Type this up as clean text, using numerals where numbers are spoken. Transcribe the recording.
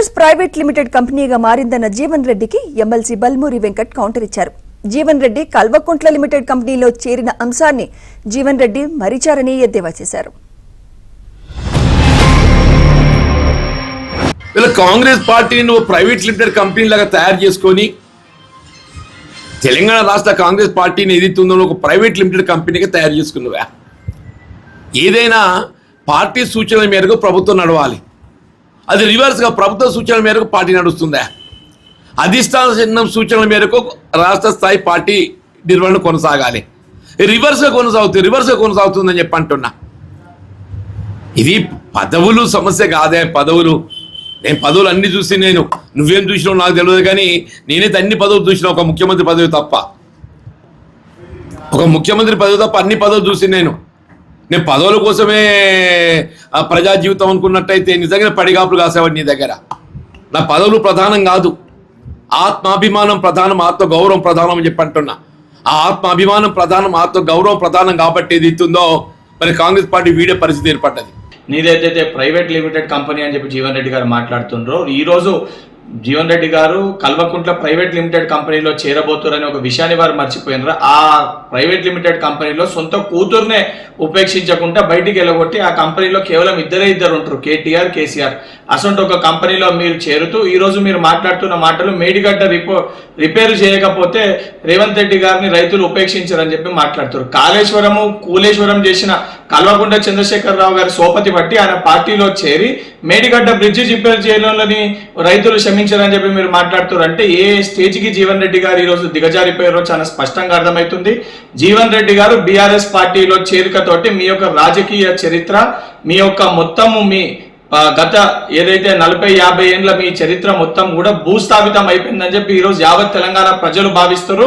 Congress private limited కంపెనీగా మారిందన్న Jeevan రెడ్డికి MLC Balmuri Venkat counter ఇచ్చారు. Jeevan Reddy Kalvakuntla limited కంపెనీలో చేరిన అంశాన్ని జీవన్ రెడ్డి మరిచారని ఎద్దేవా చేశారు. కాంగ్రెస్ పార్టీని ప్రైవేట్ లిమిటెడ్ కంపెనీ లాగా తయారు చేసుకొని తెలంగాణ రాష్ట్ర కాంగ్రెస్ పార్టీని ఏదైతుందో ఒక ప్రైవేట్ లిమిటెడ్ కంపెనీగా తయారు చేసుకున్నవా? ఏదైనా పార్టీ సూచనల మేరకు ప్రభుత్వం నడవాలి. అది రివర్స్గా ప్రభుత్వ సూచనల మేరకు పార్టీ నడుస్తుందా? అధిష్టాన సూచనల మేరకు రాష్ట్ర స్థాయి పార్టీ నిర్వహణ కొనసాగాలి. రివర్స్గా కొనసాగుతుందని చెప్పి అంటున్నా. ఇది పదవులు సమస్య కాదే. నేను పదవులు అన్ని చూసి నువ్వేం చూసినావు నాకు తెలియదు, కానీ నేనైతే అన్ని పదవులు చూసిన, ఒక ముఖ్యమంత్రి పదవి తప్ప అన్ని పదవులు చూసి నేను పదవుల కోసమే ప్రజా జీవితం అనుకున్నట్టయితే నిజంగా పడిగాపులు కాసేవాడు నీ దగ్గర. నా పదవులు ప్రధానం కాదు, ఆత్మాభిమానం ప్రధానం, ఆత్మగౌరవం ప్రధానం అని చెప్పి అంటున్నా. ఆ ఆత్మాభిమానం ప్రధానం, ఆత్మగౌరవం ప్రధానం కాబట్టి ఏది ఇస్తుందో మరి కాంగ్రెస్ పార్టీ వీడే పరిస్థితి ఏర్పడ్డది. నీదైతే ప్రైవేట్ లిమిటెడ్ కంపెనీ అని చెప్పి జీవన్ రెడ్డి గారు మాట్లాడుతుండ్రో, ఈరోజు జీవన్ రెడ్డి గారు కల్వకుంట్ల ప్రైవేట్ లిమిటెడ్ కంపెనీలో చేరబోతారని ఒక విషయాన్ని వారు మర్చిపోయినారు. ఆ ప్రైవేట్ లిమిటెడ్ కంపెనీలో సొంత కూతుర్నే ఉపేక్షించకుండా బయటికి వెళ్ళగొట్టి ఆ కంపెనీలో కేవలం ఇద్దరు ఉంటారు, కేటీఆర్, కేసీఆర్. అసొంటి ఒక కంపెనీలో మీరు చేరుతూ ఈరోజు మీరు మాట్లాడుతున్న మాటలు మేడిగడ్డ రిపేర్ చేయకపోతే రేవంత్ రెడ్డి గారిని రైతులు ఉపేక్షించారని చెప్పి మాట్లాడుతారు. కూలేశ్వరం చేసిన కల్వకుంట్ల చంద్రశేఖరరావు గారి సోపతి బట్టి ఆయన పార్టీలో చేరి మేడిగడ్డ బ్రిడ్జి రిపేర్ చేయడంలోని రైతులు క్షమించారని చెప్పి మీరు మాట్లాడుతారు. అంటే ఏ స్టేజ్కి జీవన్ రెడ్డి గారు ఈరోజు దిగజారిపోయారో చాలా స్పష్టంగా అర్థమవుతుంది. జీవన్ రెడ్డి గారు బీఆర్ఎస్ పార్టీలో చేరికతోటి మీ యొక్క రాజకీయ చరిత్ర, మీ యొక్క మొత్తము మీ గత ఏదైతే 40-50 ఏండ్ల మీ చరిత్ర మొత్తం కూడా భూస్థాపితం అయిపోయిందని చెప్పి ఈరోజు యావత్ తెలంగాణ ప్రజలు భావిస్తారు.